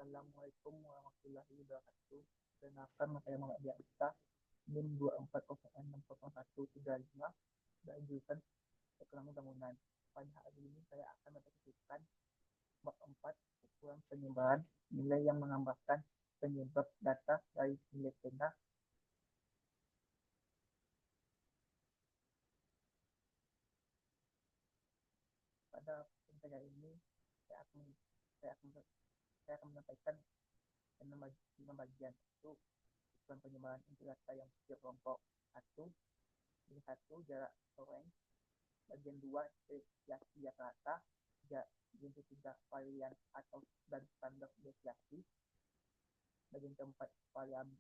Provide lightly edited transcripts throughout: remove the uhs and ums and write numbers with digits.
Assalamualaikum warahmatullahi wabarakatuh. Perkenalkan, saya Muhammad Biasa, NIM 24060135 dan jurusan Ekonomi Bangunan. Pada hari ini saya akan mempresentasikan bab 4 ukuran penyebaran nilai yang menggambarkan penyebab data dari nilai tengah. Pada presentasi ini saya akan saya akan saya akan menyampaikan 6 bagian. Itu ukuran penyebaran inti data yang setiap kelompok. Satu, bagian 1 jarak range. Bagian 2 deviasi rata. Bagian 3 varian atau dan standar deviasi. Bagian keempat varian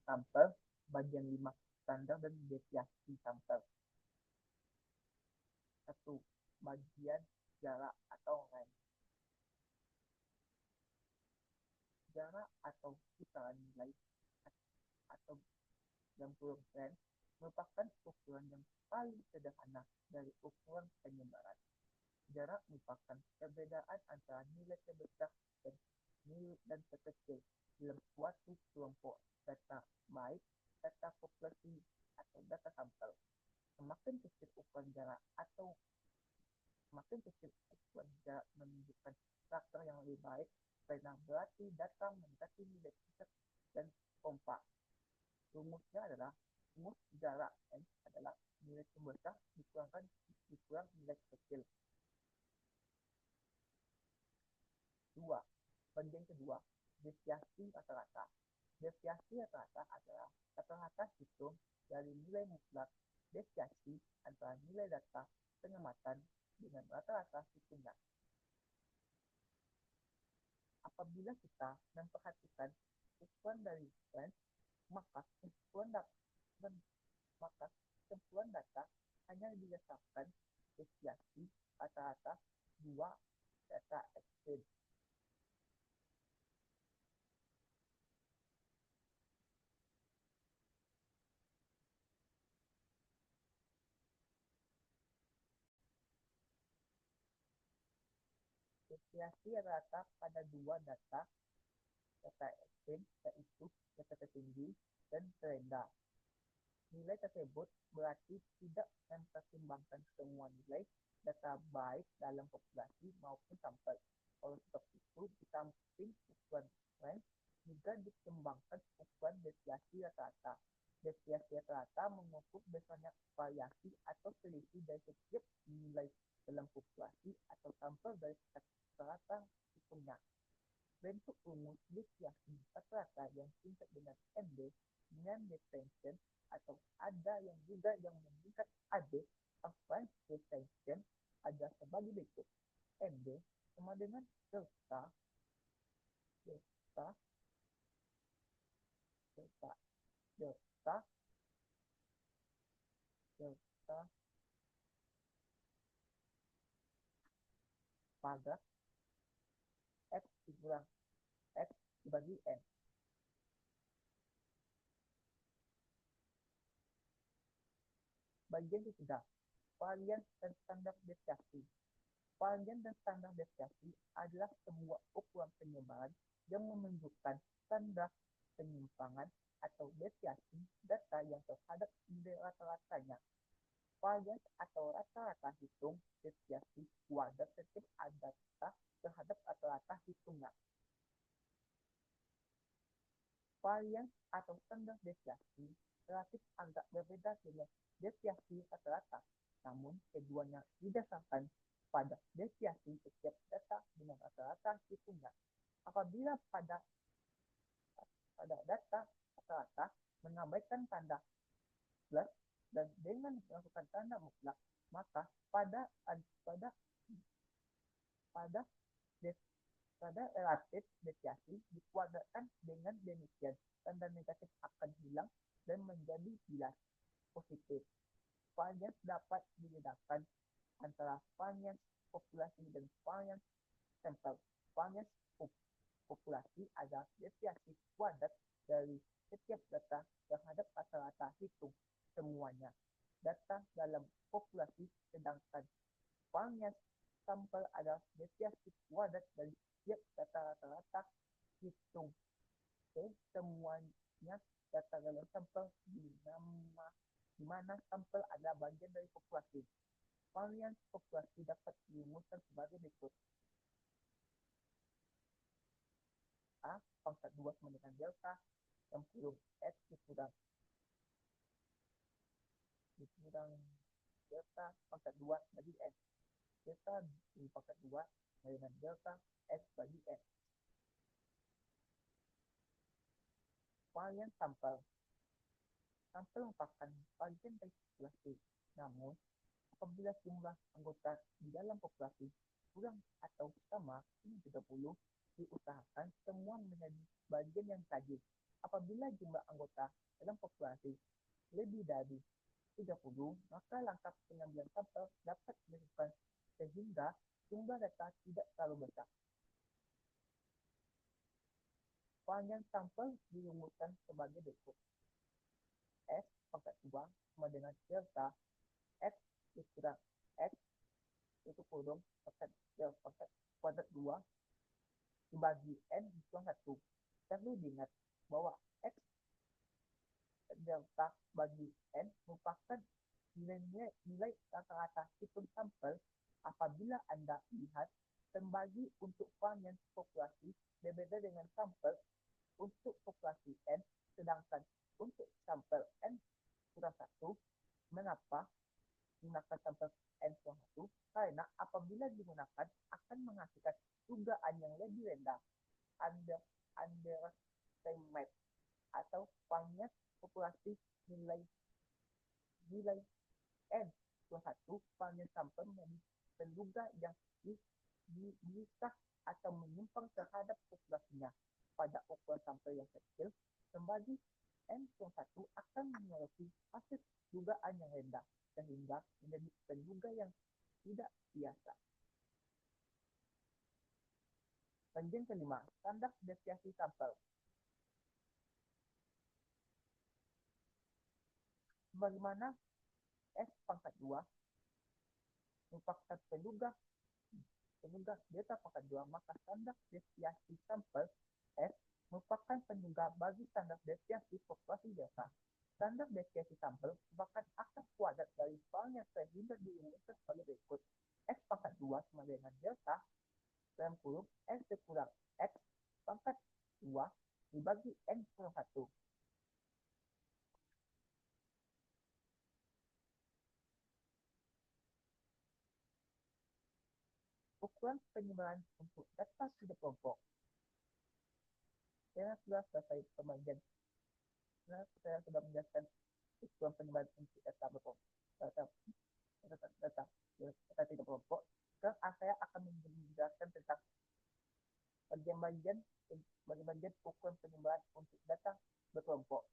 sampel. Bagian 5 standar dan deviasi sampel. 1. Bagian jarak atau range. Jarak atau kisaran nilai atau dalam kurung range merupakan ukuran yang paling sederhana dari ukuran penyebaran. Jarak merupakan perbedaan antara nilai terbesar dan terkecil dalam suatu kelompok data, baik data populasi atau data sampel. Semakin kecil ukuran jarak menunjukkan karakter yang lebih baik, karena berarti data mendekati nilai pusat dan kompak. Rumus jarak n adalah nilai terbesar dikurang nilai kecil. 2. Bagian kedua, deviasi rata-rata. Deviasi rata-rata adalah rata-rata hitung dari nilai mutlak deviasi antara nilai data pengamatan dengan rata-rata hitungnya. Apabila kita memperhatikan ukuran dari range, maka kesimpulan data hanya berdasarkan deviasi rata-rata 2 data exchange. Deviasi rata pada 2 data exchange yaitu data tertinggi dan terendah. Nilai tersebut berarti tidak mempertimbangkan semua nilai data baik dalam populasi maupun sampel. Oleh sebab itu, di samping ukuran range juga dikembangkan ukuran deviasi rata-rata. Deviasi rata-rata mengukur besarnya variasi atau selisih dari setiap nilai dalam populasi atau sampel dari rata-rata hitungnya. Bentuk rumus deviasi rata-rata yang singkat dengan MD dengan detention atau ada yang juga yang meningkat AD average detention ada sebagai berikut. MD sama dengan delta pada X dikurang X dibagi N. Bagian ketiga, varian dan standar deviasi. Varian dan standar deviasi adalah sebuah ukuran penyebaran yang menunjukkan standar penyimpangan atau deviasi data yang terhadap nilai rata-ratanya. Varian atau rata-rata hitung deviasi kuadrat setiap data terhadap rata-rata hitungnya. Varian atau standar deviasi relatif agak berbeda dengan deviasi rata-rata, namun keduanya didasarkan pada deviasi setiap data dengan rata-rata hitungnya. Apabila pada data rata-rata menambahkan tanda plus dan dengan melakukan tanda mutlak, maka pada relatif deviasi dikuadratkan dengan demikian, tanda negatif akan hilang dan menjadi bilas positif. Varian dapat dibedakan antara varian populasi dan varian sampel. Varian populasi adalah deviasi kuadrat dari setiap data terhadap rata-rata hitung semuanya data dalam populasi, sedangkan varian sampel adalah deviasi kuadrat dari setiap data rata-rata hitung semuanya data dalam sampel di mana sampel adalah bagian dari populasi. Varian populasi dapat dirumuskan sebagai berikut. A pangkat 2 sama dengan delta yang kurung S dikurang delta pangkat 2 bagi S. Delta di pangkat 2 dengan delta S bagi S. Varian sampel. Sampel merupakan bagian dari populasi. Namun, apabila jumlah anggota di dalam populasi kurang atau sama 30, diusahakan semua menjadi bagian yang tajam. Apabila jumlah anggota dalam populasi lebih dari 30, maka langkah pengambilan sampel dapat dilakukan sehingga jumlah data tidak terlalu besar. Varian sampel dirumuskan sebagai berikut. S pangkat 2 sama dengan delta X dikurang X itu kurung pangkat kuadrat 2 dibagi N dikurang 1. Perlu diingat bahwa X delta bagi N merupakan nilai rata-rata hitung sampel apabila Anda lihat terbagi untuk varian populasi berbeda dengan sampel untuk populasi N, sedangkan untuk sampel N kurang 1, mengapa menggunakan sampel N kurang 1? Karena apabila digunakan akan menghasilkan dugaan yang lebih rendah underestimate atau varian populasi nilai N kurang 1 varian sampel menjadi terduga yang bisa atau menyimpang terhadap populasinya. Pada ukuran sampel yang kecil, kembali N kurang 1 akan memiliki hasil dugaan yang rendah, sehingga menjadi terduga yang tidak biasa. Bagian kelima, standar deviasi sampel. Bagaimana S pangkat 2 merupakan terduga delta pangkat 2, maka standar deviasi sampel S merupakan penduga bagi standar deviasi populasi delta. Standar deviasi sampel merupakan akar kuadrat dari varian sehingga dirumuskan sebagai berikut. S pangkat 2 sama dengan delta dalam kurung S dikurang X pangkat 2 dibagi N kurang 1. Ukuran penyebaran untuk data sudah kelompok. Saya sudah selesai pembagian. Saya sudah menjelaskan ukuran penyebaran untuk data berkelompok. Data tidak kelompok. Sekarang saya akan menjelaskan tentang bagian-bagian ukuran penyebaran untuk data berkelompok.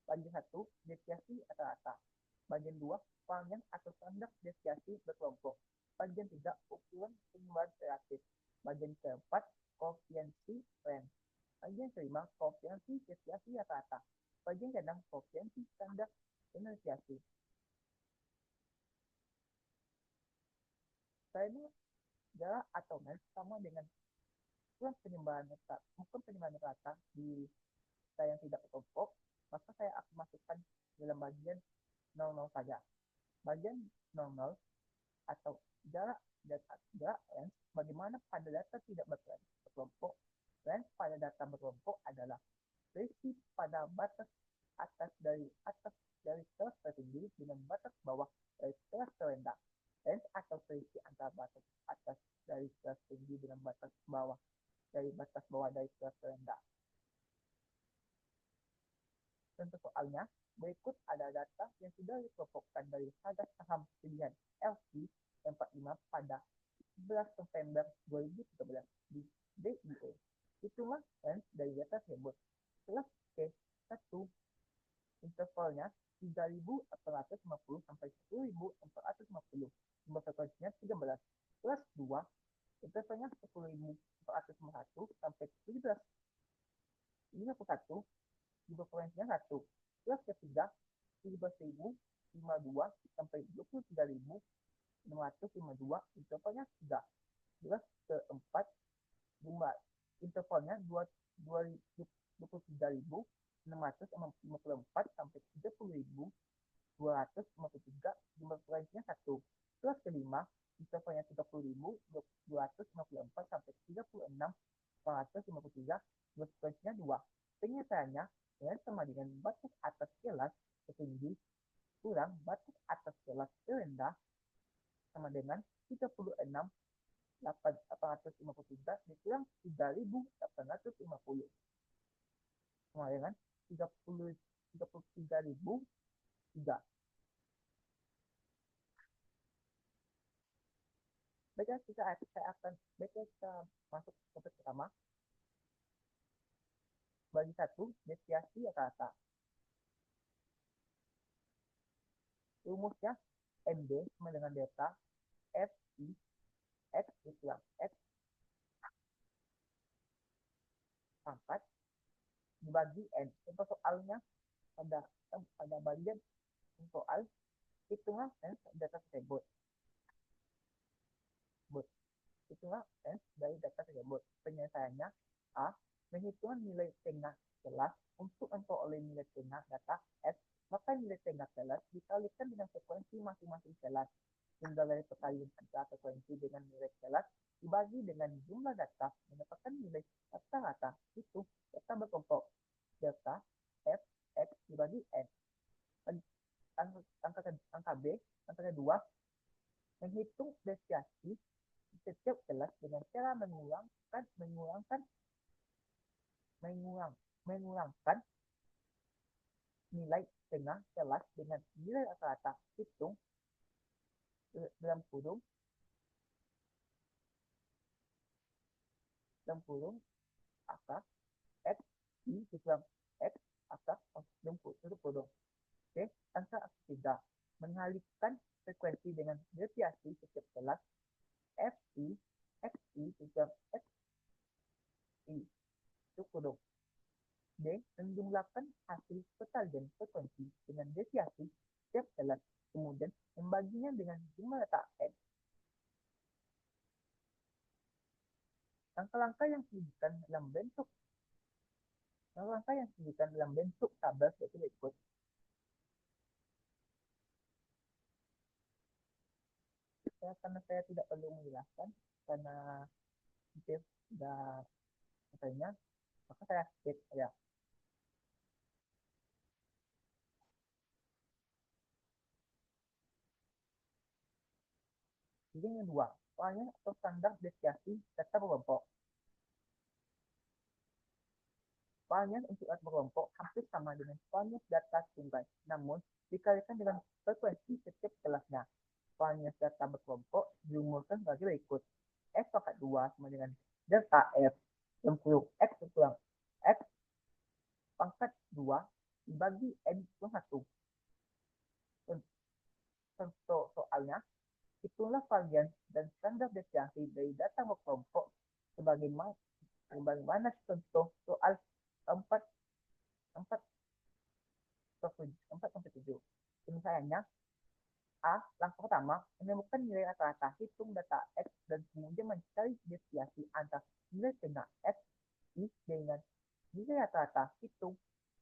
Bagian 1, deviasi rata-rata. Bagian 2, varian atau standar deviasi berkelompok. Bagian 3, ukuran penyebaran relatif. Bagian keempat, koefisiensi range. Bagian kelima, koefisiensi deviasi rata-rata. Bagian keenam, koefisiensi standar deviasi. Karena jarak atau range sama dengan ukuran penyebaran rata di data yang tidak berkelompok, maka saya akan masukkan dalam bagian 00 saja. Bagian 00 atau jarak range bagaimana pada data tidak berkelompok. Range pada data berkelompok adalah selisih pada batas atas dari kelas tertinggi dengan batas bawah dari kelas terendah. Range atau selisih antara batas atas dari kelas tinggi dengan batas bawah dari kelas terendah. Contoh soalnya, berikut ada data yang sudah dikelompokkan dari harga saham pilihan LQ 45 pada 11 September 2013 di DIE. Hitungan range dari data tersebut. Kelas K1 intervalnya 3.450 sampai 10.450. Jumlah frekuensinya 13. Kelas 2 intervalnya 10.451 sampai 17.51. Jumlah frekuensinya 1. Kelas ketiga 17.052 sampai 23.652. Intervalnya 3. Kelas keempat jumlah intervalnya 23.654 sampai 30.253, jumlah frekuensinya 1. Terus kelima, intervalnya 30.254 sampai 36.453, jumlah frekuensinya 2. Penyelesaiannya dengan sama dengan batas atas kelas tertinggi kurang batas atas kelas terendah sama dengan 36.853 dikurang 3.850 sama dengan 33.003. Baiklah, kita masuk ke topik pertama. Bagi satu, deviasi rata-rata. Rumusnya MD sama dengan delta FI X dikurang X pangkat dibagi N. Untuk soalnya pada bagian soal hitungan N data tersebut. Hitungan N dari data tersebut. Penyelesaiannya A. Menghitung nilai tengah kelas untuk memperoleh nilai tengah data F, maka nilai tengah kelas dikalikan dengan frekuensi masing-masing kelas. Jumlah dari perkalian antara frekuensi dengan nilai kelas dibagi dengan jumlah data mendapatkan nilai rata-rata. Itu data berkelompok delta F X dibagi N. Angka B, angka kedua, menghitung deviasi setiap kelas dengan cara mengurangkan nilai tengah kelas dengan nilai rata-rata. Hitung dalam kurung angka X I dikurang X angka tutup kurung. Oke, angka ketiga, mengalihkan frekuensi dengan deviasi setiap kelas FI XI dikurang XI tutup kurung. D. Menjumlahkan hasil perkalian frekuensi dengan deviasi setiap kelas, kemudian membaginya dengan jumlah data N. Langkah-langkah yang disebutkan dalam bentuk tabel seperti berikut. Karena saya tidak perlu menjelaskan karena itu sudah katanya, maka saya skip ya. Jadi yang kedua, varian atau standar deviasi data berkelompok. Varian untuk data berkelompok hampir sama dengan varian data tunggal, namun dikalikan dengan frekuensi setiap kelasnya. Varian data berkelompok dirumuskan sebagai berikut. X pangkat 2 sama dengan delta F yang kurung X kurang X pangkat 2 dibagi N kurang 1. Contoh soalnya, hitunglah varian dan standar deviasi dari data berkelompok sebagaimana contoh soal 4-7. Penyelesaiannya A. Langkah pertama, menemukan nilai rata-rata, hitung data X dan kemudian mencari deviasi antara nilai tengah X I dengan nilai rata-rata, hitung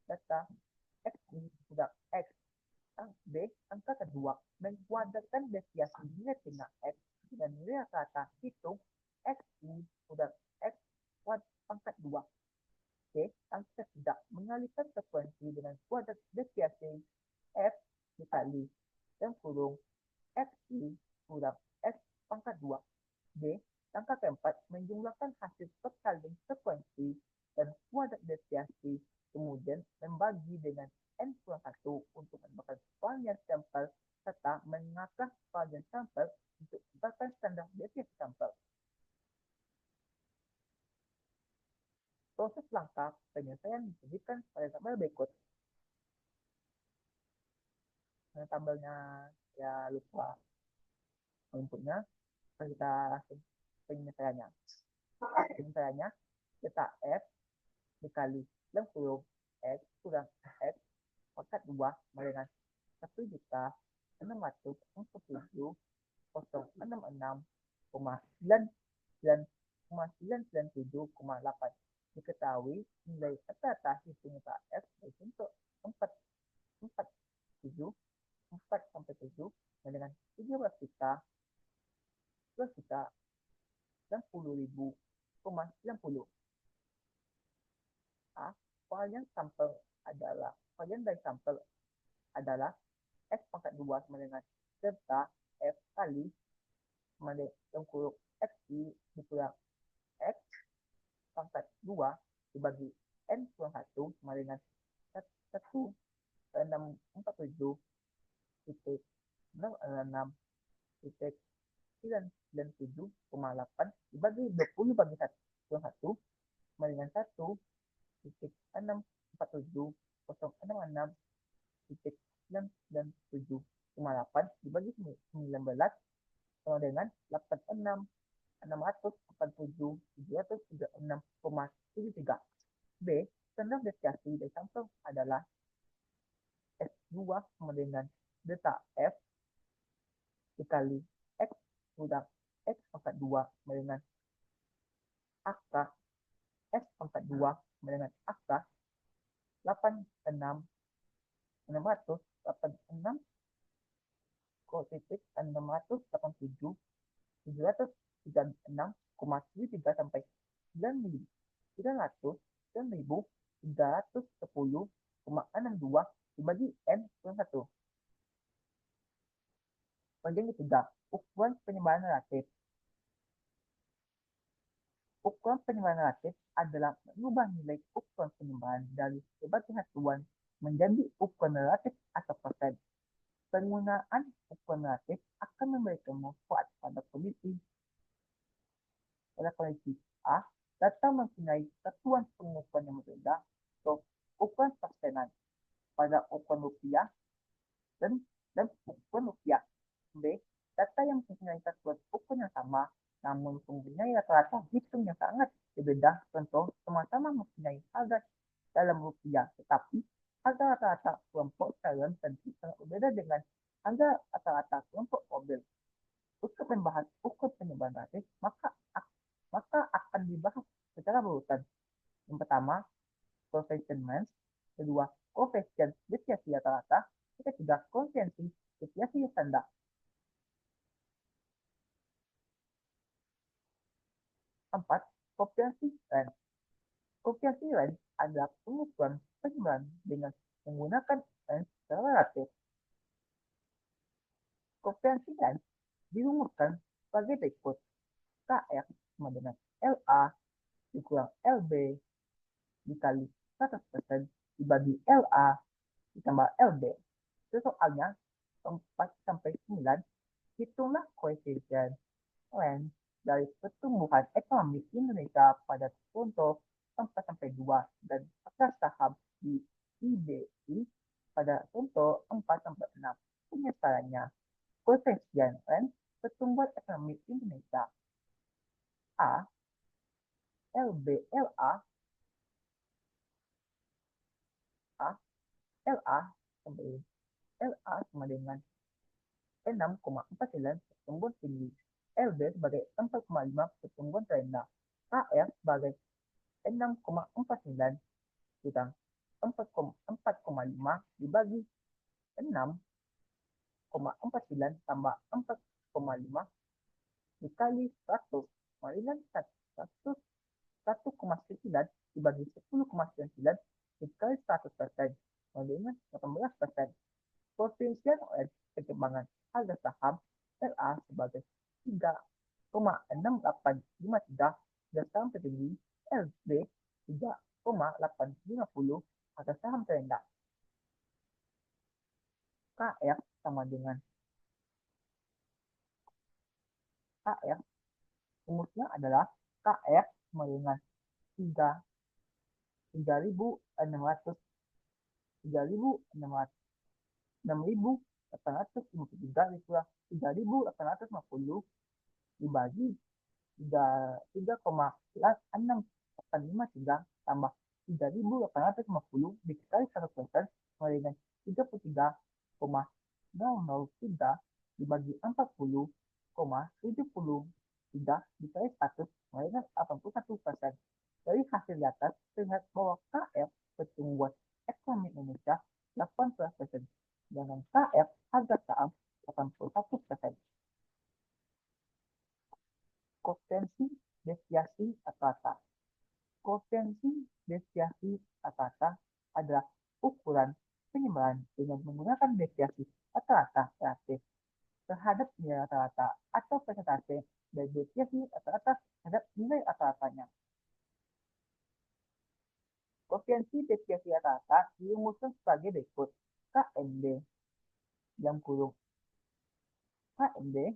data X I sudah X. B. Angka kedua, mengkuadratkan deviasi nilai tengah X dengan nilai rata-rata, hitung X I sudah X pangkat 2. C. Angka ketiga, mengalihkan frekuensi dengan kuadrat deviasi F dikali dan kurung X I kurang X pangkat 2. D. Angka keempat, menjumlahkan hasil perkalian frekuensi dan kuadrat deviasi, kemudian membagi dengan N kurang 1 untuk mendapatkan varian sampel serta mengatur varian sampel untuk mendapatkan standar deviasi sampel. Proses langkah penyelesaian disebutkan pada tabel berikut. Tabelnya ya lupa inputnya, kita langsung penyelesaiannya. Penyelesaiannya data F dikali dalam kurung X kurang X pangkat 2 dengan 1.647.066,999 997,8. Diketahui nilai rata-rata hitung KF yaitu untuk 4, 4, 7, 4 sampai 7 dengan 13 juta, 12 juta, 90.000,90. Varian sampel dari sampel adalah X pangkat 2 sama dengan serta F kali lengkuruk XI dikurang X pangkat 2 dibagi N kurang 1 sama dengan 1,647,8 dibagi 20 bagi 1 kurang 1 sama dengan 1,646,997,8 dibagi 19 sama dengan 86,736,73. B. Standar deviasi dari sampel adalah S2 sama dengan delta F dikali X kurang X pangkat 2 sama dengan angka S pangkat 2 sama dengan angka 86,686 687 736,73 sampai 9.310,62 dibagi N kurang 1. Bagian ketiga, ukuran penyebaran relatif. Ukuran penyebaran relatif adalah mengubah nilai ukuran penyebaran dari berbagai satuan menjadi ukuran relatif atau persen. Penggunaan ukuran relatif akan memberikan manfaat pada kondisi A, data mempunyai satuan pengukuran yang berbeda atau ukuran persenan pada ukuran rupiah dan ukuran rupiah. B, data yang mempunyai satuan ukuran yang sama namun mempunyai rata-rata hitung yang sangat berbeda. Contoh, sama-sama mempunyai harga dalam rupiah, tetapi harga rata-rata kelompok calon tentu sangat berbeda dengan harga rata-rata kelompok mobil. Untuk membahas ukuran penyebaran relatif, maka akan dibahas secara berurutan. Yang pertama, coefficient mean. Kedua, coefficient deviasi rata-rata. Ketiga, koefisiensi deviasi standar. 4. Koefisiensi range. Koefisiensi range adalah pengukuran penyebaran dengan menggunakan range relatif. Koefisiensi range dirumuskan sebagai berikut. KR sama dengan LA dikurang LB dikali 100% dibagi LA ditambah LB. Soalnya 4 sampai 9, hitunglah koefisien range dari pertumbuhan ekonomi Indonesia pada contoh 4 sampai 2 dan pasar saham di IBI pada contoh 4 sampai 6. Penyesalannya, koefisien range pertumbuhan ekonomi Indonesia A LB LA sama dengan 6,49 pertumbuhan tinggi, LB sebagai 4,5 pertumbuhan terendah, KR sebagai 6,49 kurang 4,5 dibagi 6,49 tambah 4,5 dikali 100 dengan 1,9 dibagi 10,99 dikali 100% dengan 18%. Koefisien perkembangan harga saham LA sebagai 3,6853 dan saham tertinggi LB 3,850 harga saham terendah. KR sama dengan KR rumusnya adalah KR sama dengan 3.600 6.853 dikurang 3.850 dibagi 3,653 tambah 3.850 dikali 100% sama dengan 33,003 dibagi 40,70 3 dikali 100 sama dengan 81%. Dari hasil data terlihat bahwa KF pertumbuhan ekonomi Indonesia 18%, dengan KF harga saham 81%. Koefisiensi deviasi rata-rata. Koefisiensi deviasi rata-rata adalah ukuran penyebaran dengan menggunakan deviasi rata-rata relatif terhadap nilai rata-rata atau persentase dari deviasi rata-rata terhadap nilai rata-ratanya. Koefisiensi deviasi rata-rata dirumuskan sebagai berikut. KMD yang kurung KMD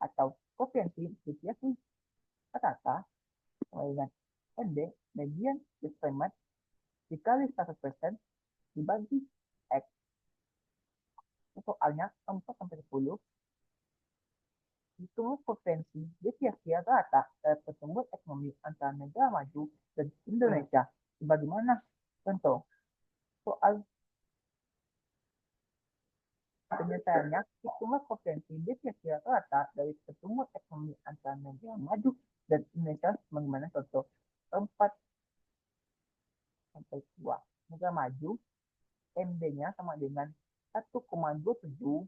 atau koefisiensi deviasi rata-rata sama dengan MD median discriminant dikali 100% dibagi X. Soalnya 4-10 hitung koefisiensi deviasi rata dari pertumbuhan ekonomi antara negara maju dan Indonesia sebagaimana contoh. Soal penyelesaiannya, hitunglah koefisiensi deviasi rata dari pertumbuhan ekonomi antara negara maju dan Indonesia sebagaimana contoh. 4-2 negara maju, MD-nya sama dengan 1,27,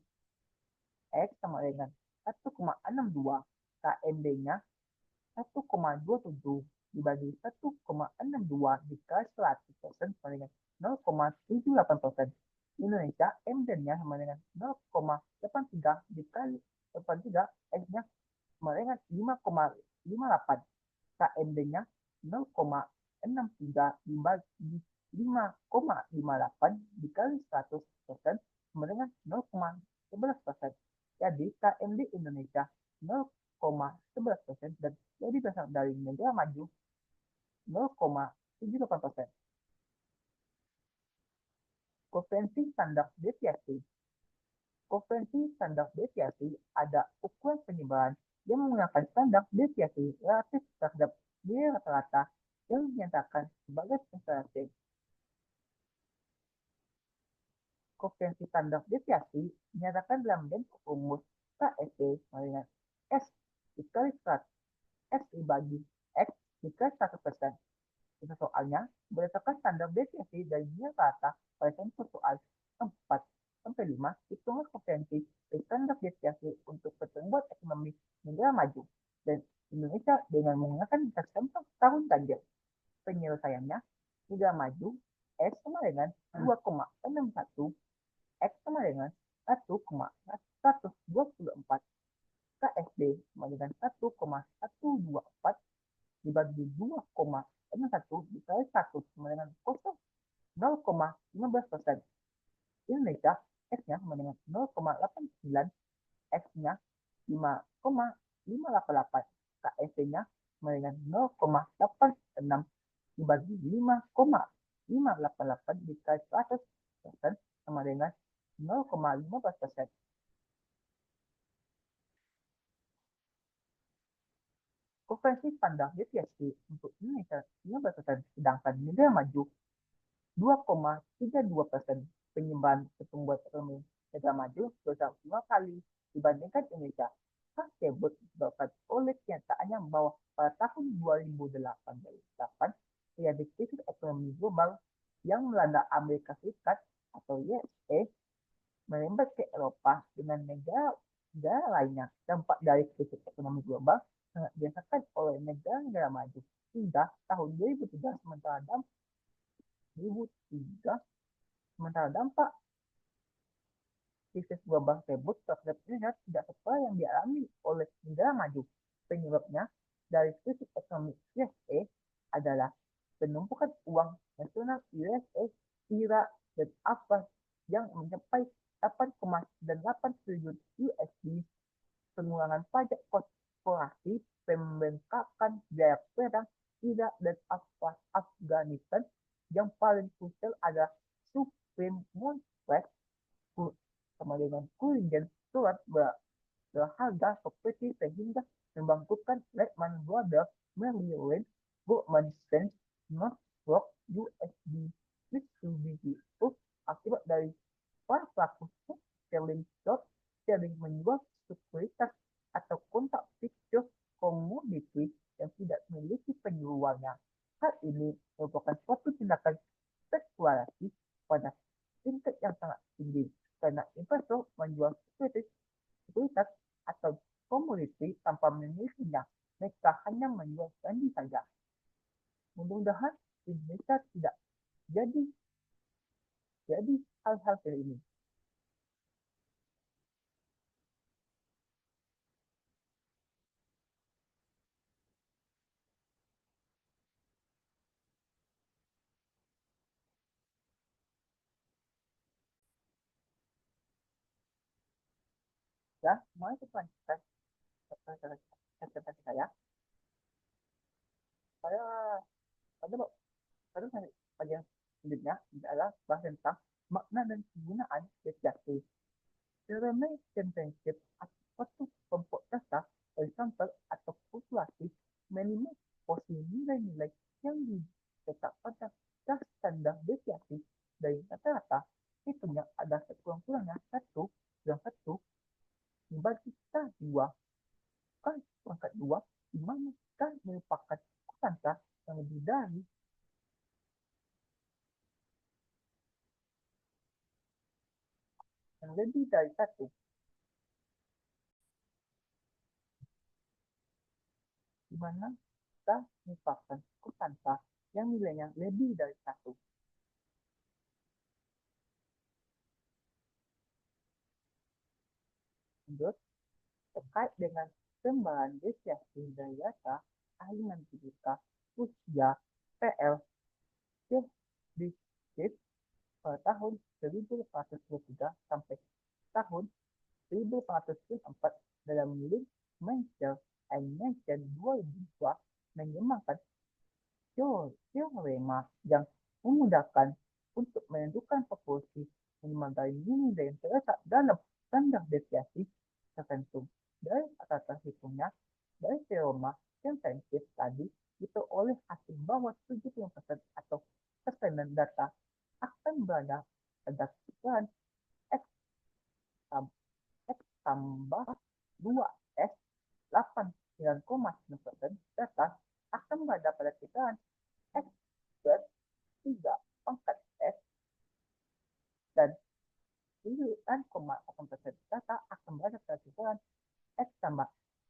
X sama dengan 1,62, KMD-nya 1,27 dibagi 1,62 dikali 100% sama dengan 0,78%. Indonesia MD-nya sama dengan 0,83 dikali 83, X-nya sama dengan 5,58, KMD-nya 0,63 dibagi 5,58 dikali 100% sama dengan 0,11%. Jadi KMD Indonesia 0,11% dan lebih besar dari negara maju 0,78%. Koefisiensi standar deviasi. Koefisiensi standar deviasi ada ukuran penyebaran yang menggunakan standar deviasi relatif terhadap nilai rata-rata yang dinyatakan sebagai persentase. Koefisiensi standar deviasi dinyatakan dalam bentuk rumus KSD sama dengan S dikali 100, S dibagi X dikali 100%. Itu soalnya berdasarkan standar deviasi dari nilai rata pada contoh soal 4-5, hitungan koefisiensi standar deviasi untuk pertumbuhan ekonomi negara maju dan Indonesia dengan menggunakan sampel tahun ganjil. Penyelesaiannya, negara maju S sama dengan 2,61, X sama dengan 1,124, KSD sama dengan 1,124 dibagi 2,61 dikali 1 sama dengan 0,15%. Indonesia X-nya sama dengan 0,89, X-nya 5,588, KSD-nya sama dengan 0,86 dibagi 5,588 dikali 100% sama dengan 0,15%. Koefisiensi standar deviasi untuk Indonesia 15%, sedangkan negara maju 2,32%. Penyebaran pertumbuhan ekonomi negara maju sebesar 2 kali dibandingkan Indonesia. Hal tersebut disebabkan oleh kenyataannya bahwa pada tahun 2008 terjadi krisis ekonomi global yang melanda Amerika Serikat atau USA, merembet ke Eropa dengan negara lainnya. Dampak dari krisis ekonomi global sangat dirasakan oleh negara-negara maju hingga tahun 2003, sementara dampak krisis global tersebut terhadap Indonesia tidak seperti yang dialami oleh negara maju. Penyebabnya dari krisis ekonomi USA adalah penumpukan uang nasional USA, Irak, dan Afghan yang mencapai 8,8 triliun USD, pengurangan pajak korporasi, pembengkakan biaya perang Irak dan Afghanistan. Yang paling krusial adalah Supreme Contract sama dengan cooling surat berharga properti sehingga membangkrutkan Lehman Brothers, Merrill Lynch, Goldman Sachs, Northrop, USB, Mitsubishi. Akibat dari para pelaku sterling menjual sekuritas atau kontrak future awalnya. Hal ini merupakan suatu tindakan spekulasi pada tingkat yang sangat tinggi karena investor menjual sekuritas atau komoditi tanpa memilikinya. Mereka hanya menjual janji saja. Mudah-mudahan Indonesia tidak jadi hal-hal seperti ini. Ya, mau itu lanjutkan presentasi saya. Saya pada pada bagian selanjutnya adalah bahas tentang makna dan penggunaan destinasi. Teorema championship atau suatu kelompok data horizontal atau fluktuasi minimum posisi nilai-nilai yang dicetak pada das standar deviasi dari rata-rata hitungnya ada sekurang-kurangnya 1 dibagi dua kan pangkat 2 di mana kan merupakan kuantitas yang lebih dari 1 di mana kita merupakan kuantitas yang nilainya lebih dari 1. Lanjut, terkait dengan pengembangan deviasi dari data, ahli matematika usia PL Diskit pada tahun 1823 sampai tahun 1894 dalam link Menzel and Menzel 2002 mengembangkan teorema yang memudahkan untuk menentukan proporsi minimal dari nilai yang terletak dalam standar deviasi tertentu. Dari atas hitungnya, dari teorema yang saintis tadi, diperoleh hasil bahwa 70% atau persenan data akan berada pada kisaran X, X tambah 2S 89,9% data akan berada pada kisaran X plus 3 pangkat S dan 9,8% data akan berada pada kisaran X tambah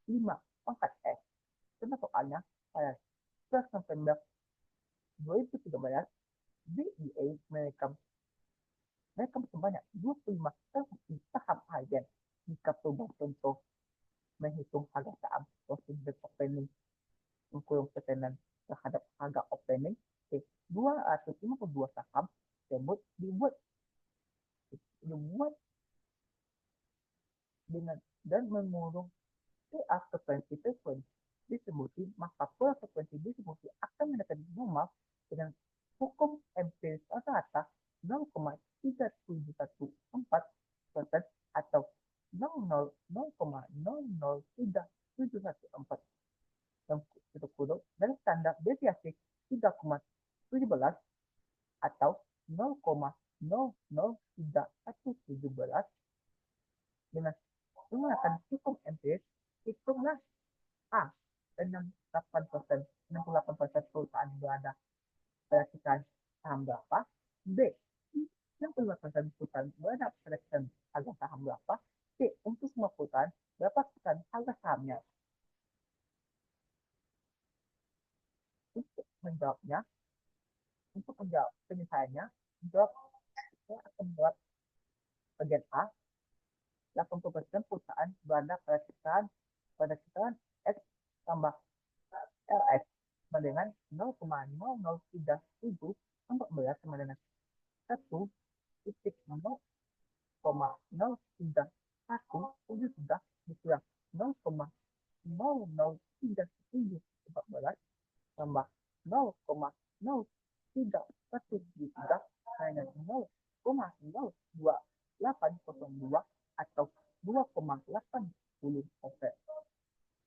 5 pangkat S. Contoh soalnya, pada 11 November 2013, BEA merekam sebanyak 25 transaksi saham harian. Jika perubahan contoh menghitung harga saham positif opening mengkurung persenan terhadap harga opening, 252 saham tersebut dibuat dengan dan mengurung frekuensi distribusi, maka pola frekuensi distribusi akan mendekati normal dengan hukum empiris rata-rata 0,3714% atau 0,00314 yang kurung dari standar deviasi 3,17 atau 0,00317 dengan menggunakan hukum empiris. Hitunglah A 68% perusahaan berada pada kisaran saham berapa, B 68% perusahaan berada pada kisaran harga saham berapa, C untuk semua perusahaan berapa kisaran harga sahamnya. Untuk menjawab penyelesaiannya, saya akan menjawab bagian A. 80% perusahaan berada pada kisaran X tambah LX sama dengan 0,0037 sama dengan 1,031 sudah dikurang 0,0037 tambah 0,0317 dengan 0,02802 atau 2,80%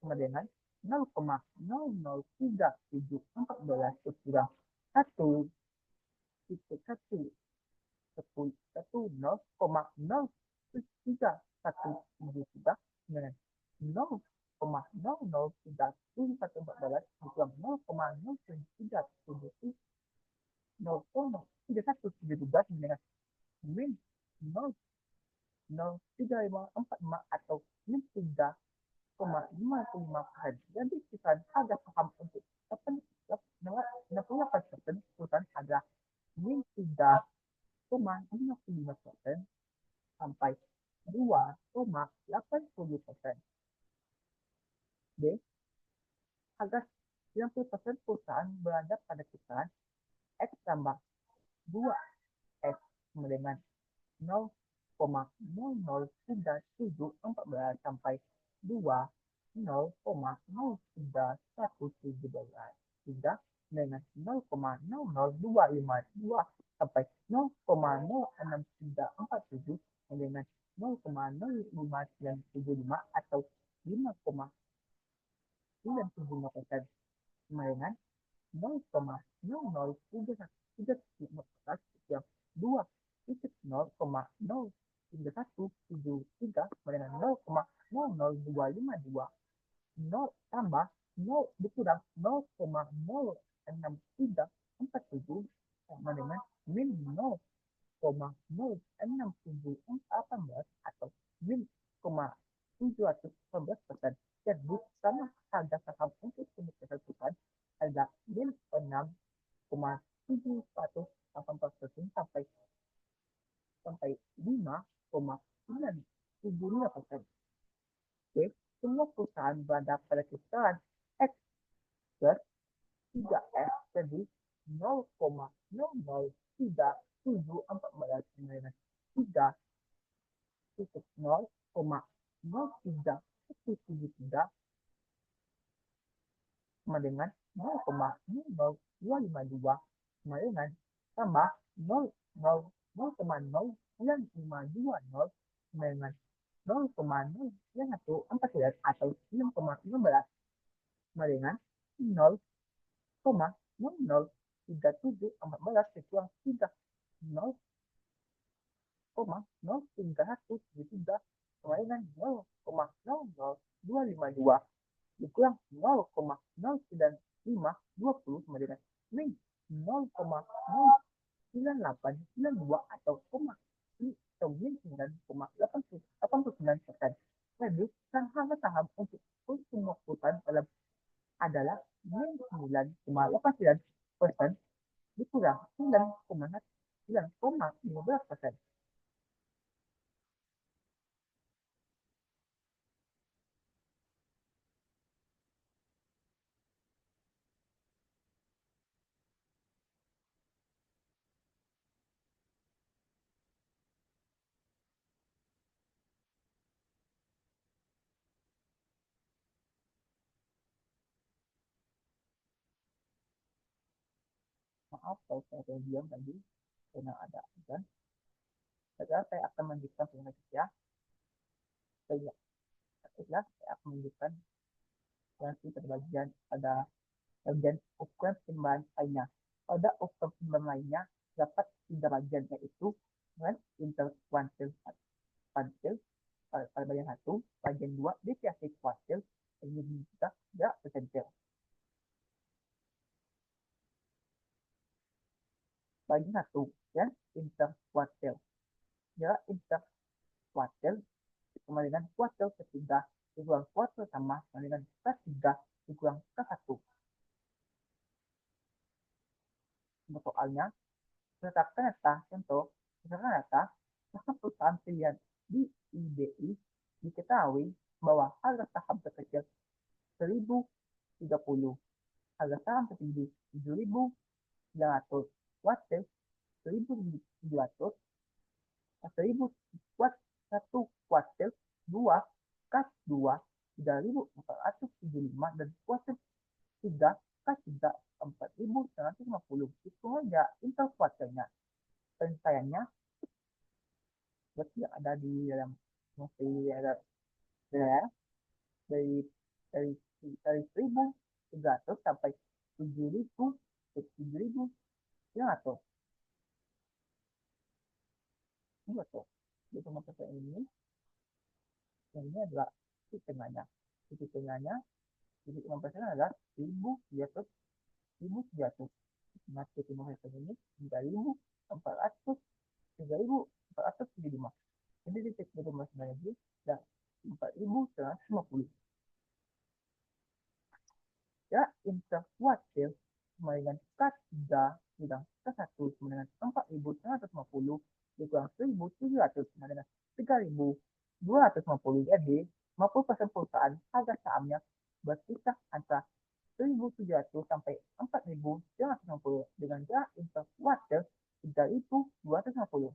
sama dengan 0,00314 kurang 1,0,03173 dengan 0,003114 dikurang 0,07377 0,3117 dengan min 0,03545 atau min 3,55%. Jadi kisaran harga saham untuk 68% perusahaan harga min 3,55% sampai 2,80%. B. Harga 90% perusahaan berada pada kisaran X tambah 2X sama dengan 0,00374 sampai 2,03117 hingga dengan 0,00252 sampai 0,06347 dengan 0,05975 atau 5,975% sama dengan 0,00314 yang 2,03173 dengan 0,00252 0 tambah 0 dikurang 0,06347 sama dengan min 0,06718 atau min 718%. Jadi sama harga saham untuk perusahaan harga min 6,718% sampai 5,975%. Oke, semua perusahaan berada pada kisaran X plus 3X, jadi 0,03714 dengan 3,0,03173 sama dengan 0,0252 sama dengan tambah 0,0952 dengan 0,0149 atau 6,15 sama dengan 0,003714 dikurang 0,03173 sama dengan 0,00252 dikurang 0,09520 sama dengan min 0,09892 atau min 9,89%. Jadi harga saham untuk semua perusahaan adalah min 9,89% dikurang 9,15%. Maaf kalau saya diam tadi karena ada dan sekarang saya akan melanjutkan selanjutnya. Setelah saya akan menunjukkan nanti pada bagian ukuran pertimbangan lainnya. Pada ukuran pertimbangan lainnya dapat 3 bagian, yaitu interkuartil pada bagian 1, bagian 2 deviasi kuartil, dan bagian 3 gerak persentil. Bagian 1 dan interkuartil. Gerak interkuartil sama dengan kuartil ketiga dikurang kuartil sama dengan K3 dikurang K1. Untuk soalnya, menetapkan data contoh, misalkan data saham perusahaan pilihan di IBI diketahui bahwa harga saham terkecil 1030, harga saham tertinggi 7900, kuartil 1700, 1 kuartil 2, kas 2, 3475, dan kuartil 3, kas 3, 4150. Itu saja interkuartilnya. Penyelesaiannya berarti yang ada di dalam dari 1300 sampai 7.000 betul. Di teman-teman ini, yang ini adalah titik tengahnya. Titik tengahnya Jadi 15% adalah 1.700. 1.700. Nah, ketemu hasil ini 3.400. 3.475. Jadi titik berumusnya lagi dan 4.150. Ya, interkuartil sama dengan K3 bidang K1 sama dengan 4.150 dikurang 1.700 sama dengan 3.250. Jadi 50% perusahaan harga sahamnya berkisar antara 1.700 sampai 4.150 dengan jarak interkuartil 3.250.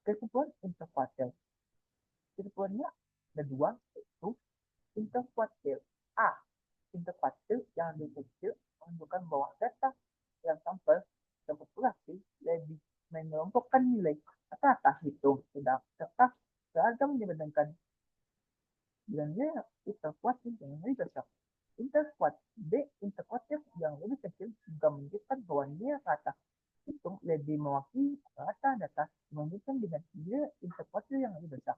Kesimpulan interkuartil. Kesimpulannya ada dua, yaitu interkuartil A. Interkuartil yang lebih kecil menunjukkan bahwa data yang sampel dan populasi lebih mengelompokkan nilai rata-rata hitung sedang serta seragam dibandingkan dengan nilai interkuartil yang lebih besar. Interkuartil yang lebih kecil juga menunjukkan bahwa nilai rata hitung lebih mewakili rata data dibandingkan dengan nilai interkuartil yang lebih besar.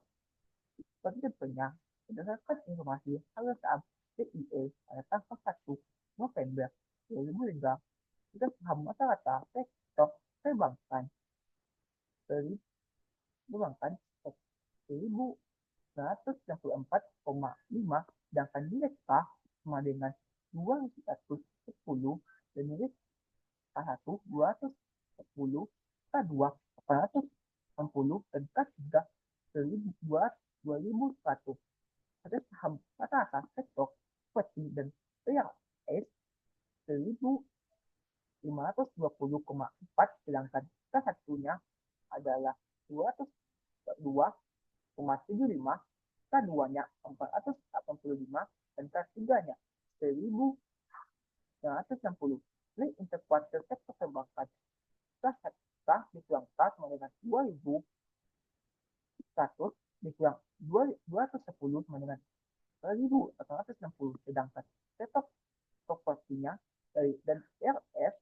Sebagai contohnya, berdasarkan informasi harga saham CIE pada tanggal 1 November 2005, harga saham rata-rata sektor perbankan perbankan 1.964,5, sedangkan nilai K sama dengan 210 dan nilai K1 210, K2 860 dan K3 2.100. Ada saham rata-rata sektor seperti dan real estate 1.520,4, sedangkan K1-nya adalah 202,75, K2-nya 485, dan K3-nya 1.960. Nilai interkuartil sektor perbankan K dikurang K sama dengan 2.100 dikurang 210 sama dengan 1.860, sedangkan sektor propertinya dan RF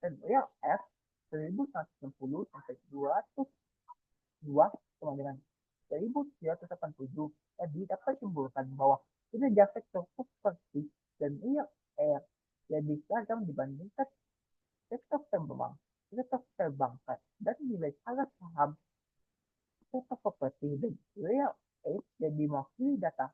1.160 sampai 202 sama dengan 1.387. Jadi dapat disimpulkan bahwa kinerja sektor properti dan real estate lebih seragam dibandingkan sektor perbankan dan nilai harga saham sektor properti dan real estate lebih mewakili data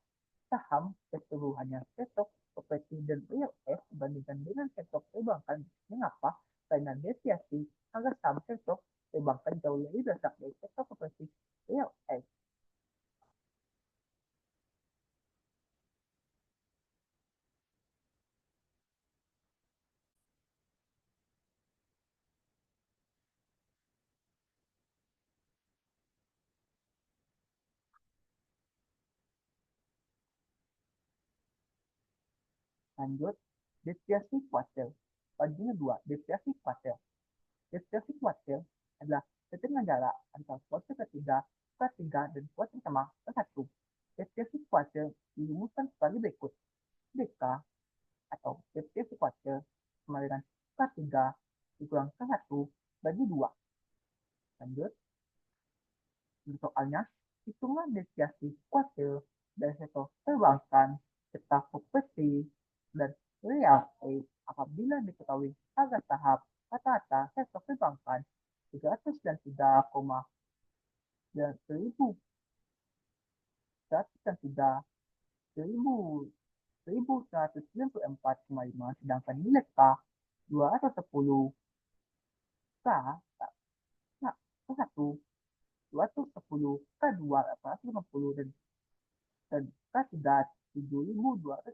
saham keseluruhannya. Sektor properti dan real estate dibandingkan dengan sektor perbankan. Mengapa? Karena deviasi harga saham sektor perbankan jauh lebih besar dari sektor properti real estate. Lanjut, deviasi kuartil. Bagian 2, deviasi kuartil. Deviasi kuartil adalah ketegangan jarak antara kuartil ketiga, K3 dan kuartil sama K1. Deviasi kuartil dirumuskan sebagai berikut. DK atau deviasi kuartil sama dengan K3 dikurang K1 bagi 2. Lanjut, soalnya, hitungan deviasi kuartil dari sektor perbankan, serta properti, dan real estate apabila diketahui harga saham rata-rata sektor perbankan 303,194,5, sedangkan nilai K 210, K K1 210, K2 850, dan K3 7.200.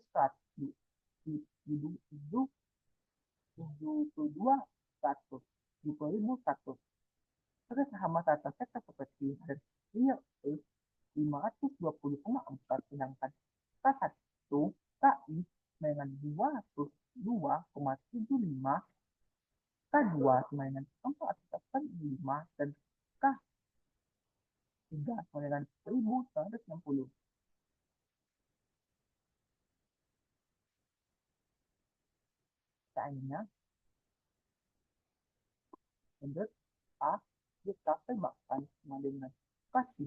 Pada saham rata sektor properti dan real estate 520,4, sedangkan K1 KI dengan 202,75, K2 dengan 485, dan K3 dengan 1.160. Seandainya menurut A, kita perbankan sama dengan K3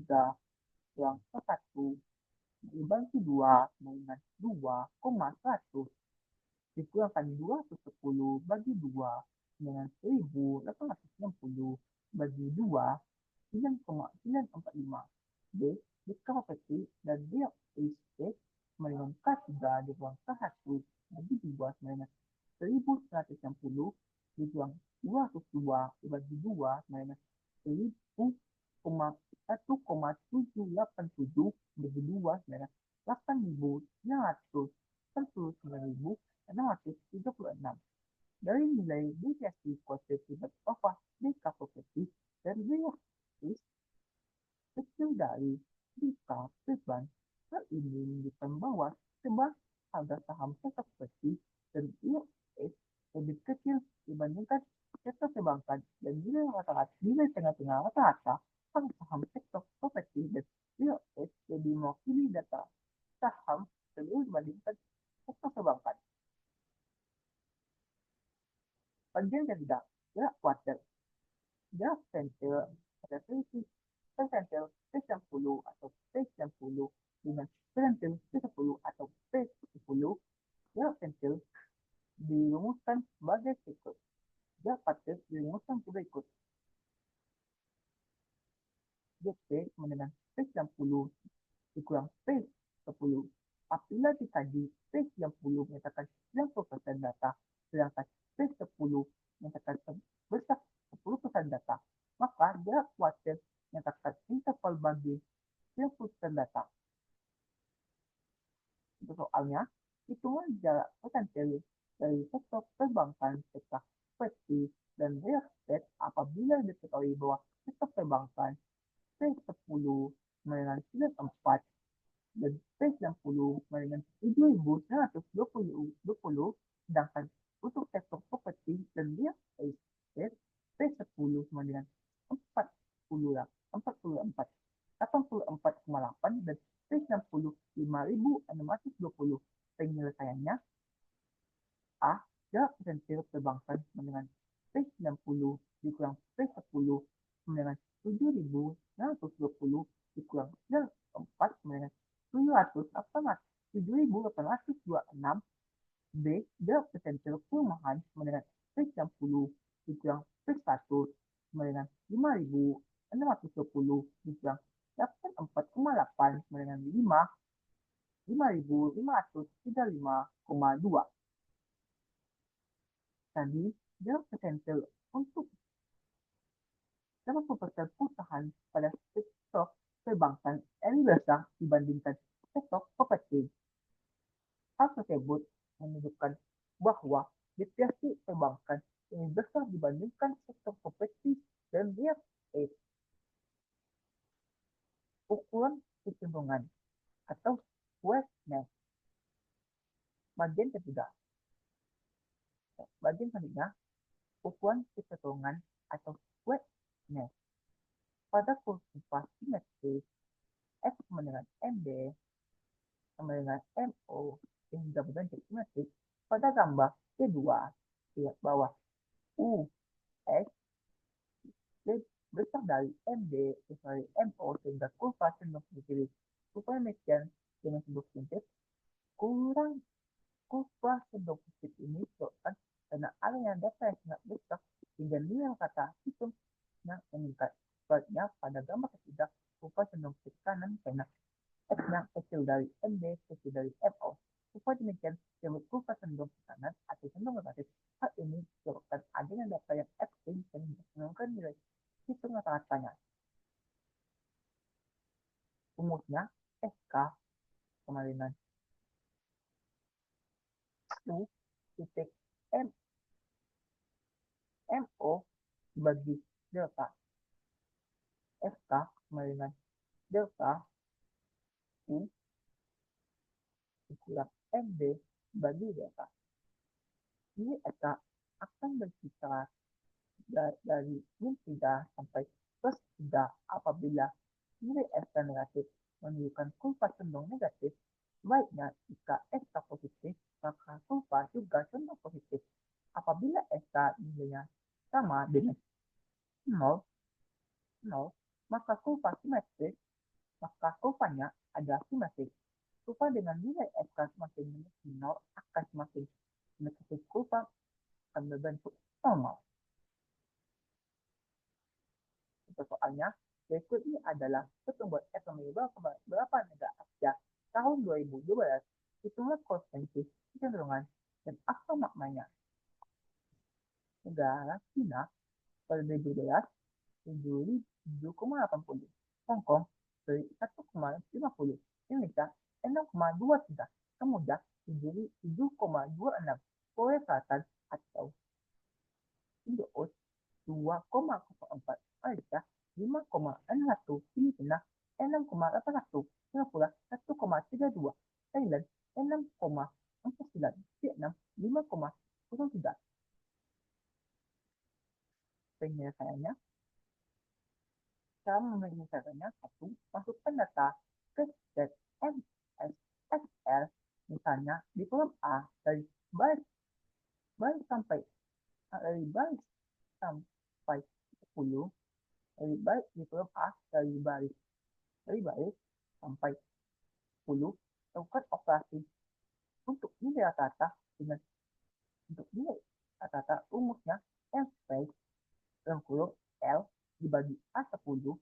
yang K1 bagi 2 dengan 2,100 dikurangkan 210 bagi 2 dengan 1860 bagi 2 9,945. B. Jika properti dan real estate dengan K3 dikurang K1 bagi 2 dengan 1160 dikurang 202 bagi 2 dengan 1,787 bagi 2 dengan 8.949.636 dari nilai deviasi kuantitatif over jika properti dan real estate kecil dari jika beban. Hal ini menunjukkan bahwa sebab harga saham sektor properti dan real estate lebih kecil dibandingkan sektor perbankan dan nilai tengah-tengah rata-rata harga saham sektor properti dan real estate lebih mewakili data saham sebelum dibandingkan sektor perbankan. Bagian ketiga, gerak kuartal. Gerak center pada selisih persentil P90 atau P90 dengan persentil P10 atau P10. Gerak center dirumuskan sebagai berikut. Gerak kuartal dirumuskan berikut. GP dengan P90 dikurang P10. Apabila dikaji P90 menyatakan 90% data, sedangkan P10 menyatakan sebesar 10% data, maka gerak kuartal menyatakan interval bagi 90% data. Untuk soalnya, hitungan jarak persentil dari sektor perbankan, sektor properti, dan real estate apabila diketahui bahwa sektor perbankan P10 dengan 94 dan P90 dengan 7.920, sedangkan untuk sektor properti dan real estate P10 dengan 44,8 dan P90 5.620. Penyelesaiannya A. Jarak persentil perbankan dengan P90 dikurang P10 dengan 7.920 dikurang 4 dengan 7.826. B. Jarak persentil perumahan dengan P60 dikurang P100 dengan 5.620 dikurang 84,8 dengan 5.535,2. Tadi, jarak persentil untuk 80% perusahaan pada sektor perbankan lebih besar dibandingkan sektor properti. Hal tersebut menunjukkan bahwa deviasi perbankan lebih besar dibandingkan sektor properti dan real estate. Ukuran kecenderungan atau squareness. Bagian ketiga, ukuran kecenderungan atau squareness. Pada kurva simetris, X sama dengan MB sama dengan MO hingga berbentuk simetris. Pada gambar kedua, lihat bawah U X besar dari MB besar dari MO sehingga kurva cenderung ke kiri. Kurva demikian dengan sudut sempit kurang kurva cenderung ke kiri ini disebabkan karena aliran data yang sangat besar hingga nilai kata hitung yang meningkat. Sebaliknya pada gambar ketiga kurva cenderung ke kanan karena X yang kecil dari MB kecil dari MO. Kurva demikian disebut kurva cenderung ke kanan atau cenderung negatif. Hal ini disebabkan adanya data yang ekstrim dan menurunkan nilai hitung rata-ratanya. Rumusnya SK sama dengan U titik MO bagi delta. SK sama dengan delta U dikurang MB bagi delta. Ini SK akan berkisar dari min 3 sampai plus 3 apabila nilai SK negatif menunjukkan kurva cenderung negatif. Baiknya jika SK positif, maka kurva juga cenderung positif. Apabila SK nilainya sama dengan 0, maka kurva simetris, maka kurvanya adalah simetris. kurva dengan nilai SK semakin minor akan semakin mendekati kurva akan berbentuk normal. Untuk soalnya, berikut ini adalah pertumbuhan ekonomi beberapa negara Asia tahun 2012. Itulah konsensus kecenderungan dan apa maknanya. Negara China pada 2012 7,80, Hong Kong 1,50, Indonesia 6,23, Kamboja 7,26, Korea Selatan atau Indo 2,04, Malaysia 5,61, Filipina 6,81, Singapura 1,32, Thailand 6,49, Vietnam 5,03. Penyelesaiannya, cara menyelesaikannya, satu, masukkan data ke set MSSL, misalnya di kolom A dari baris sampai dari baris sampai 10, dari baris di kolom A dari baris sampai 10, lakukan operasi untuk nilai rata-rata dengan untuk nilai rata-rata rumusnya M space dalam kurung L dibagi A10,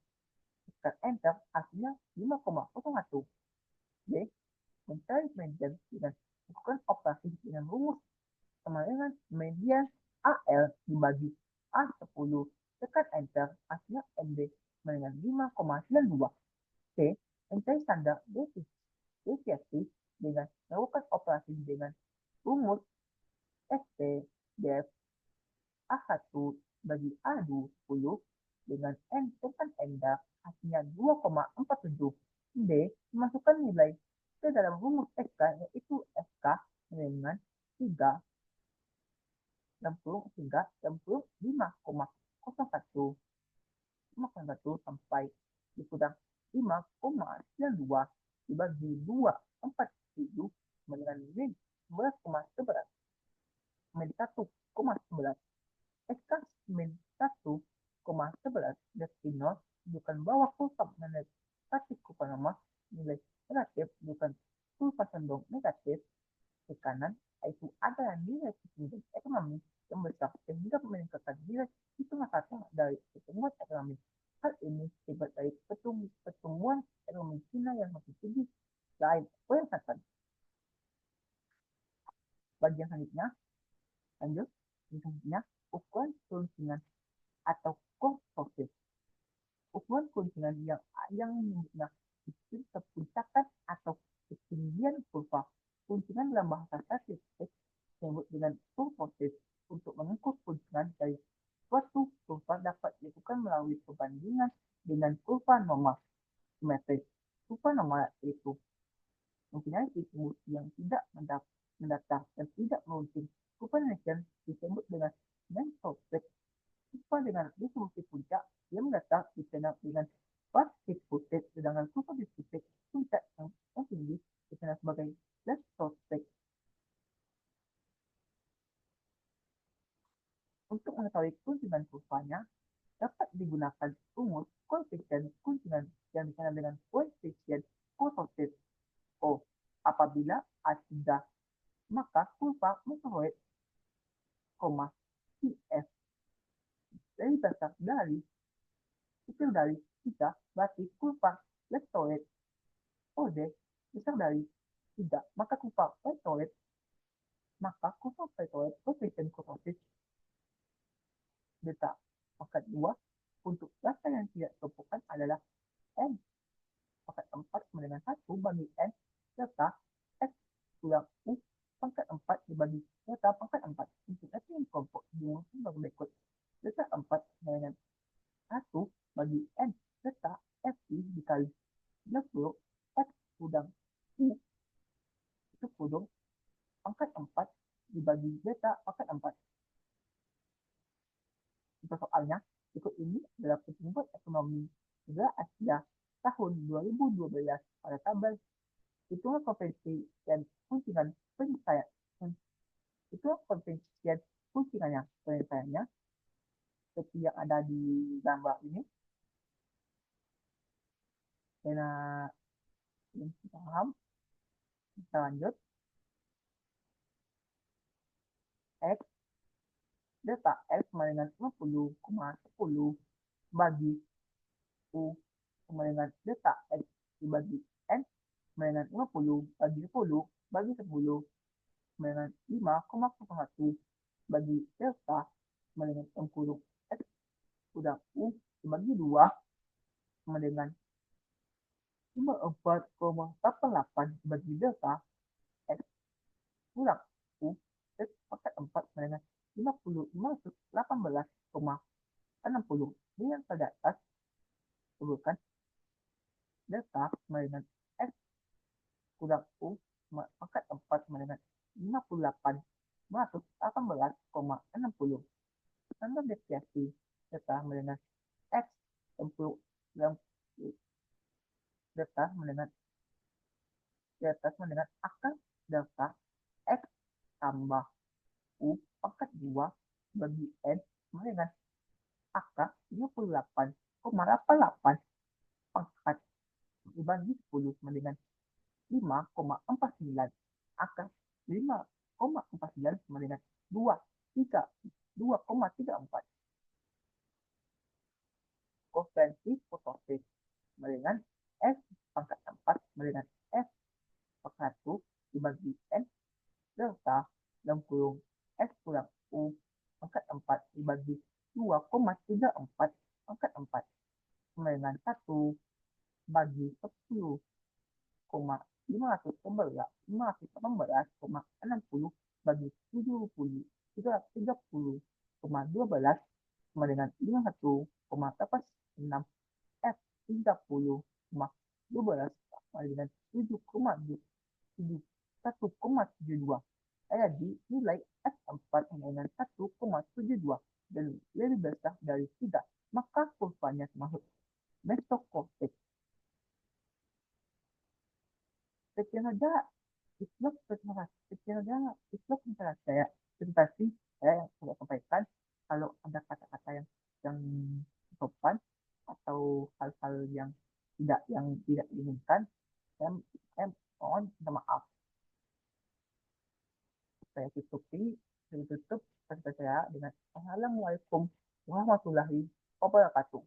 tekan enter, hasilnya 5,01. B. Mencari median dengan melakukan operasi dengan rumus sama dengan median AL dibagi A10, tekan enter, hasilnya MD dengan 5,92. C. Mencari standar deviasi dengan melakukan operasi dengan rumus ST def A1 bagi A20 dengan N tekan enter, hasilnya 2,47. D. Memasukkan nilai ke dalam rumus SK, yaitu SK dengan 3 5,01 sampai dikurang 5,92 dibagi 2,47 dengan min 11,11 menjadi 1,11. SK min 1,11 desinol bukan bawah kurva negatif kurva normal, nilai negatif bukan kurva condong negatif ke kanan, yaitu adalah nilai pertumbuhan ekonomi yang besar sehingga meningkatkan nilai hitungan kata dari pertumbuhan ekonomi. Hal ini akibat dari pertumbuhan ekonomi Cina yang makin tinggi selain Korea Selatan. Bagian selanjutnya, ukuran keluncingan atau komposit. Ukuran keluncingan yang menyebutnya kepuncakan atau ketinggian kurva. Keluncingan dalam bahasa statistik disebut dengan komposit. Untuk mengukur keluncingan dari suatu kurva dapat dilakukan melalui perbandingan dengan kurva normal simetris. Kurva normal itu mempunyai distribusi yang tidak mendatar dan tidak meruncing. Kurva Nation disebut dengan Mann-Foster. Kurva dengan distribusi puncak yang mendatar dikenal dengan Fast-Distributed, sedangkan kurva distribusi puncak yang tinggi dikenal sebagai Left-Foster. Untuk mengetahui kuncingan kurvanya, dapat digunakan rumus koefisien kuncingan yang dikenal dengan koefisien komposit O. Apabila A3, maka kurva meteoroid, CF dari besar dari kecil dari 3, berarti kurva leptoid. OD besar dari 3, maka kurva leptoid, koefisien komposit beta pangkat 2 untuk data yang tidak tumpukan adalah N pangkat 4 sama dengan 1 bagi N serta X kurang U pangkat 4 dibagi delta pangkat 4. Untuk data yang kelompok dirumuskan berikut. Delta 4 dengan 1 bagi N delta FI dikali 20 X kurang U itu kurung pangkat 4 dibagi delta pangkat 4. Untuk soalnya, berikut ini adalah pertumbuhan ekonomi negara Asia tahun 2012 pada tabel hitungan konvensi dan kuncingan penyelesaian. Hitungan konvensi kuncingannya penyelesaiannya seperti yang ada di gambar ini. Karena yang kita paham, Kita lanjut. X, delta X sama dengan 50,10 bagi U sama dengan delta X dibagi N sama dengan 50 bagi 10 bagi 10 sama dengan 5,01 bagi delta sama dengan 60 X kurang U dibagi 2 sama dengan 54,88 bagi delta X kurang U X pangkat 4 sama dengan 518,60. Dengan pada atas sebutkan delta sama dengan X kurang U pangkat 4 sama dengan 58,18,60. Tanda deviasi delta sama dengan X 60 dalam delta sama dengan akar delta X tambah U pangkat 2 bagi N sama dengan akar 58,88 pangkat dibagi 10 sama dengan 5,49 akar 5,49 sama dengan 2,34. Koefisiensi fotosis sama dengan S pangkat 4 sama dengan S pangkat 1 dibagi N delta dalam kurung S kurang U pangkat 4 dibagi 2,34 pangkat 4 sama dengan 1 bagi 10,518,60 bagi 30,12 sama dengan 51,86 F 30,12 sama dengan 1,72. Jadi nilai F4 sama dengan 1,72 dan lebih besar dari 3, maka kurvanya termasuk mesokortex. Sekian saja Islam saya presentasi saya yang sudah sampaikan. Kalau ada kata-kata yang sopan atau hal-hal yang tidak diinginkan, saya mohon minta maaf. Saya tutup presentasi saya dengan Assalamualaikum warahmatullahi wabarakatuh.